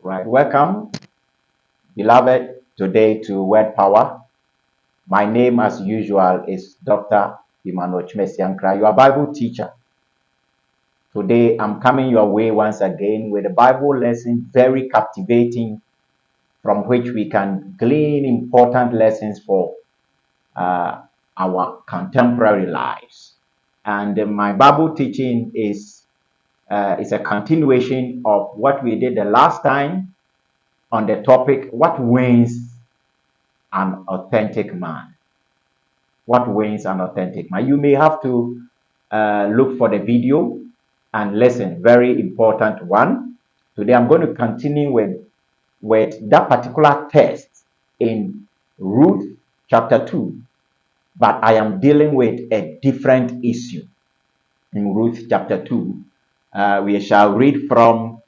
Right, welcome, beloved, today to Word Power. My name, as usual, is Dr. Emmanuel Chimesiankra, your Bible teacher. Today, I'm coming your way once again with a Bible lesson very captivating, from which we can glean important lessons for our contemporary lives. And my Bible teaching is a continuation of what we did the last time on the topic, what wins an authentic man. What wins an authentic man? You may have to look for the video and listen. Very important one. Today I'm going to continue with that particular text in Ruth chapter 2, but I am dealing with a different issue in Ruth chapter 2. We shall read from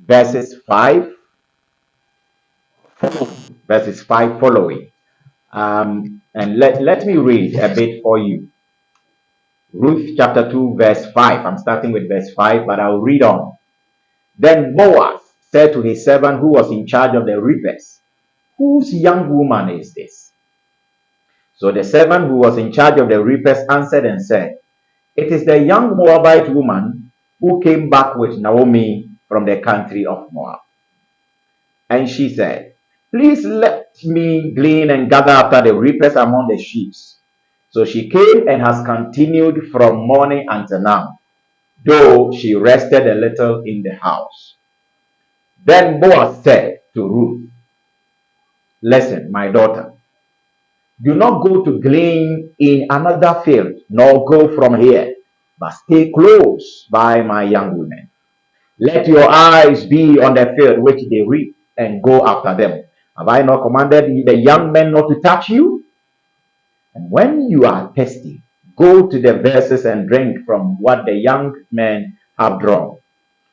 verses 5 following. And let me read a bit for you. Ruth chapter 2, verse 5. I'm starting with verse 5, but I'll read on. Then Boaz said to his servant who was in charge of the reapers, "Whose young woman is this?" So the servant who was in charge of the reapers answered and said, "It is the young Moabite woman who came back with Naomi from the country of Moab." And she said, "Please let me glean and gather after the reapers among the sheep." So she came and has continued from morning until now, though she rested a little in the house. Then Boaz said to Ruth, "Listen, my daughter, do not go to glean in another field, nor go from here, but stay close by my young women. Let your eyes be on the field which they reap, and go after them. Have I not commanded the young men not to touch you? And when you are thirsty, go to the verses and drink from what the young men have drawn."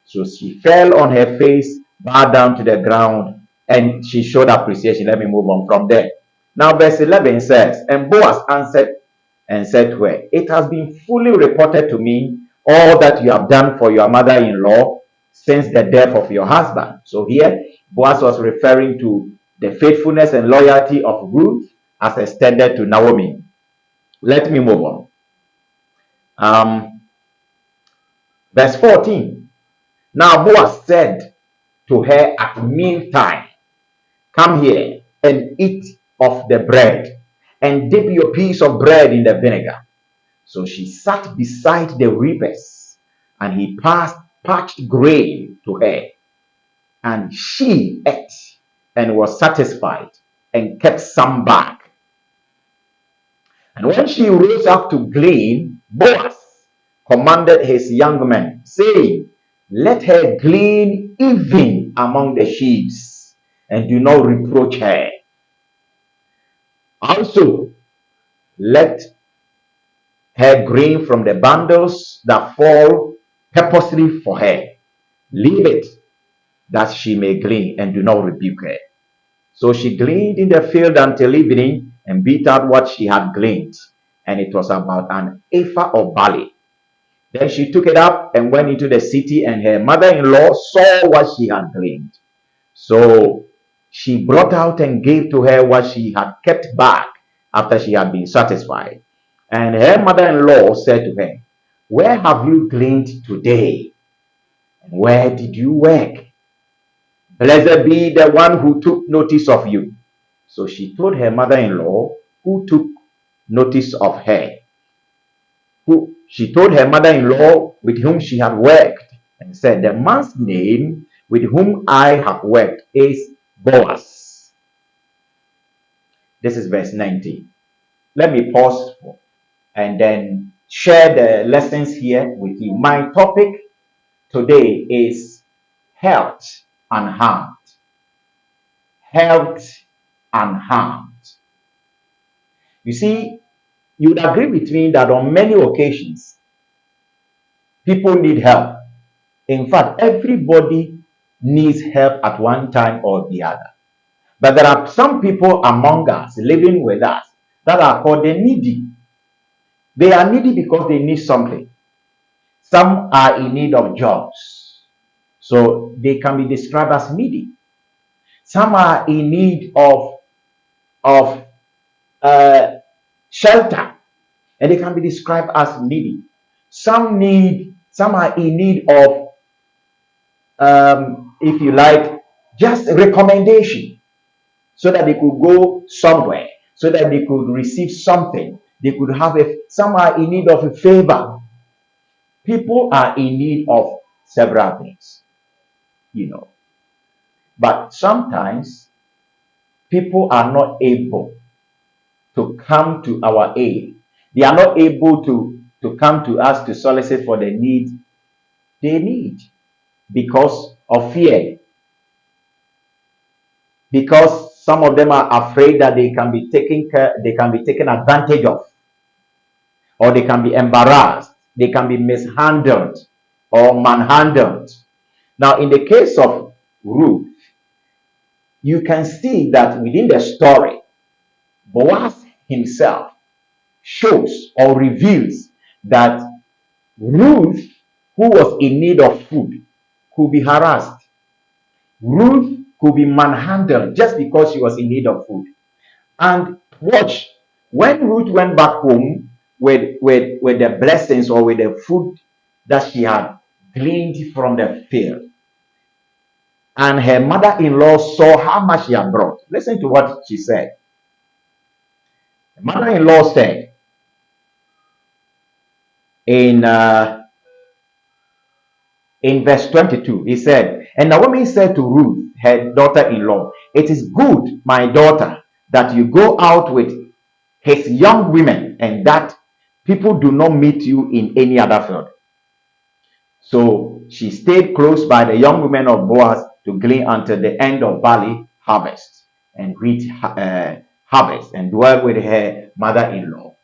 So she fell on her face, bowed down to the ground, and she showed appreciation. Let me move on from there. Now, verse 11 says, "And Boaz answered and said to her, It has been fully reported to me all that you have done for your mother-in-law since the death of your husband." So here, Boaz was referring to the faithfulness and loyalty of Ruth as extended to Naomi. Let me move on. Verse 14. Now Boaz said to her at mealtime, "Come here and eat of the bread, and dip your piece of bread in the vinegar." So she sat beside the reapers, and he passed parched grain to her, and she ate and was satisfied, and kept some back. And when she rose up to glean, Boaz commanded his young men, saying, "Let her glean even among the sheep, and do not reproach her. Also, let her glean from the bundles that fall purposely for her. Leave it, that she may glean, and do not rebuke her." So she gleaned in the field until evening, and beat out what she had gleaned, and it was about an ephah of barley. Then she took it up and went into the city, and her mother-in-law saw what she had gleaned. So she brought out and gave to her what she had kept back after she had been satisfied. And her mother-in-law said to her, "Where have you gleaned today? And where did you work? Blessed be the one who took notice of you." So she told her mother-in-law, who took notice of her, she told her mother-in-law with whom she had worked, and said, "The man's name with whom I have worked is Boaz." This is verse 19. Let me pause and then share the lessons here with you. My topic today is health unharmed. Health unharmed. You see, you would agree with me that on many occasions, people need help. In fact, everybody needs help at one time or the other. But there are some people among us living with us that are called the needy. They are needy because they need something. Some are in need of jobs, so they can be described as needy. Some are in need of shelter, and they can be described as needy. Some are in need of, if you like, just recommendation, so that they could go somewhere, so that they could receive something. They could have some are in need of a favor. People are in need of several things, you know. But sometimes people are not able to come to our aid. They are not able to come to us to solicit for the need they need because of fear. Because some of them are afraid that they can be taken advantage of, or they can be embarrassed, they can be mishandled or manhandled. Now, in the case of Ruth, you can see that within the story, Boaz himself shows or reveals that Ruth, who was in need of food, could be harassed. Ruth could be manhandled just because she was in need of food. And watch, when Ruth went back home with the blessings or with the food that she had gleaned from the field, and her mother-in-law saw how much she had brought. Listen to what she said. The mother-in-law said in verse 22, he said, and Naomi said to Ruth, her daughter-in-law, it is good, my daughter, that you go out with his young women, and that people do not meet you in any other field. So she stayed close by the young women of Boaz to glean until the end of barley harvest and wheat harvest, and dwell with her mother-in-law.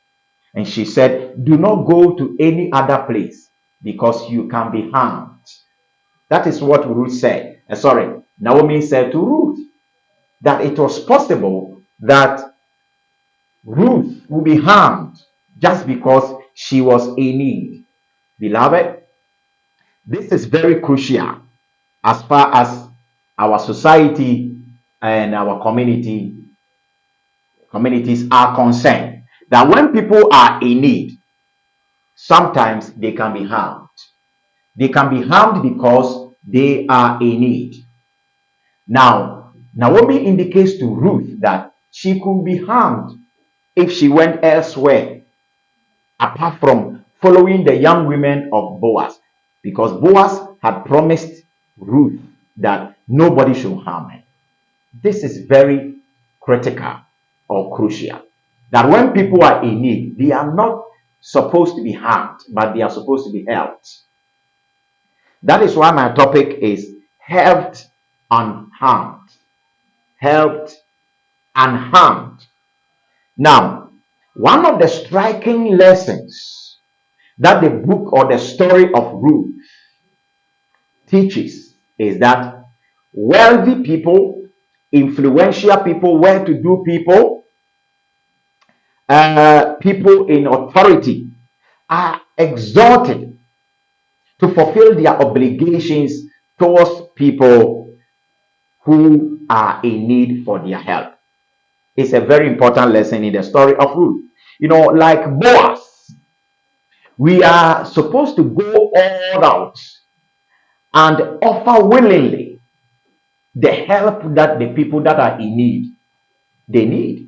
And she said, do not go to any other place, because you can be harmed. That is what Ruth said. Naomi said to Ruth that it was possible that Ruth would be harmed just because she was in need. Beloved, this is very crucial as far as our society and our communities are concerned. That when people are in need, sometimes they can be harmed. They can be harmed because they are in need. Now, Naomi indicates to Ruth that she could be harmed if she went elsewhere, apart from following the young women of Boaz, because Boaz had promised Ruth that nobody should harm her. This is very critical or crucial. That when people are in need, they are not supposed to be harmed, but they are supposed to be helped. That is why my topic is helped unharmed. Helped unharmed. Now, one of the striking lessons that the book or the story of Ruth teaches is that wealthy people, influential people, well-to-do people, people in authority are exhorted to fulfill their obligations towards people who are in need for their help. It's a very important lesson in the story of Ruth. Like Boaz, we are supposed to go all out and offer willingly the help that the people that are in need, they need.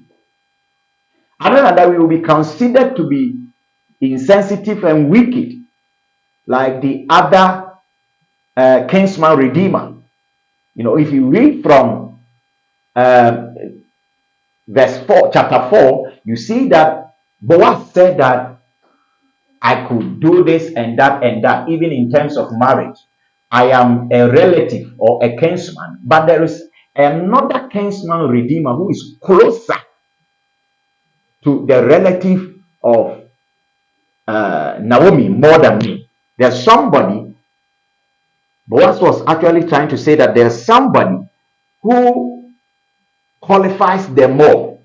Other than that, we will be considered to be insensitive and wicked, like the other kinsman redeemer. If you read from verse 4, chapter 4, you see that Boaz said that I could do this and that and that, even in terms of marriage. I am a relative or a kinsman, but there is another kinsman redeemer who is closer to the relative of Naomi more than me. There's somebody, Boaz was actually trying to say that there's somebody who qualifies them more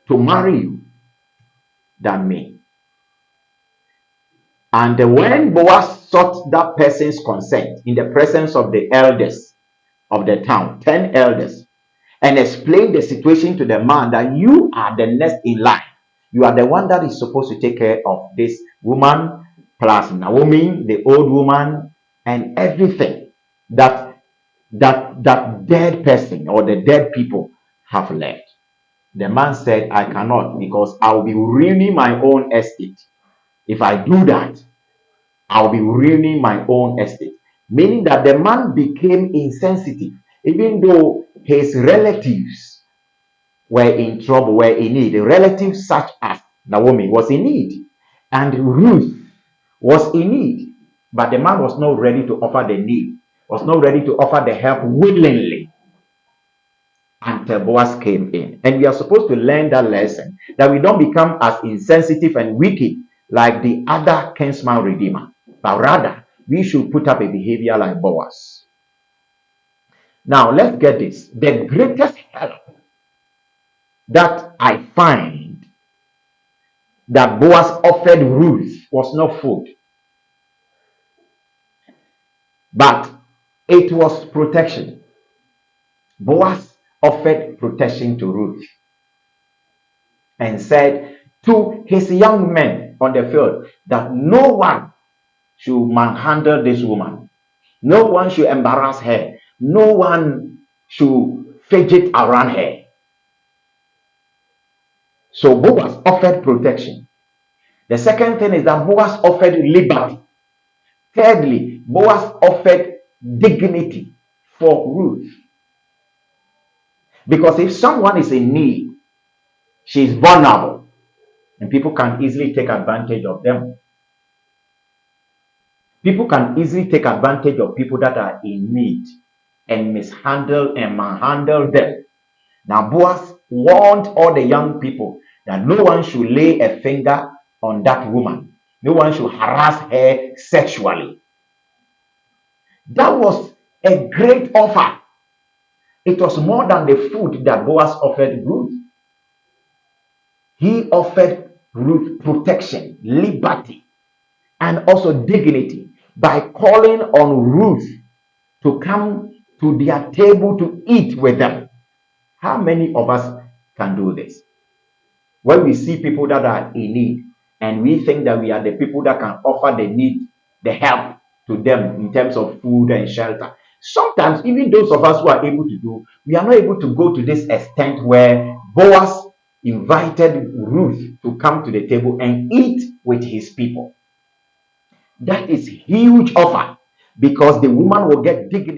to marry you than me. And when Boaz sought that person's consent in the presence of the elders of the town, 10 elders, and explained the situation to the man that you are the next in line. You are the one that is supposed to take care of this woman, plus Naomi, the old woman, and everything that dead person or the dead people have left. The man said, I cannot, because I'll be ruining my own estate. If I do that, I'll be ruining my own estate. Meaning that the man became insensitive, even though his relatives were in trouble, were in need. The relatives such as Naomi was in need, and Ruth was in need. But the man was not ready to offer the need, was not ready to offer the help willingly until Boaz came in. And we are supposed to learn that lesson, that we don't become as insensitive and wicked like the other kinsman redeemer, but rather we should put up a behavior like Boaz. Now let's get this. The greatest help that I find that Boaz offered Ruth was not food, but it was protection. Boaz offered protection to Ruth and said to his young men on the field that no one should manhandle this woman. No one should embarrass her. No one should fidget around her. So Boaz offered protection. The second thing is that Boaz offered liberty. Thirdly, Boaz offered dignity for Ruth. Because if someone is in need, she is vulnerable, and people can easily take advantage of them. People can easily take advantage of people that are in need and mishandle and manhandle them. Now, Boaz warned all the young people that no one should lay a finger on that woman. No one should harass her sexually. That was a great offer. It was more than the food that Boaz offered Ruth. He offered Ruth protection, liberty, and also dignity by calling on Ruth to come to their table to eat with them. How many of us can do this? When we see people that are in need and we think that we are the people that can offer the need, the help to them in terms of food and shelter. Sometimes even those of us who are able to do, we are not able to go to this extent where Boaz invited Ruth to come to the table and eat with his people. That is huge offer, because the woman will get dignity.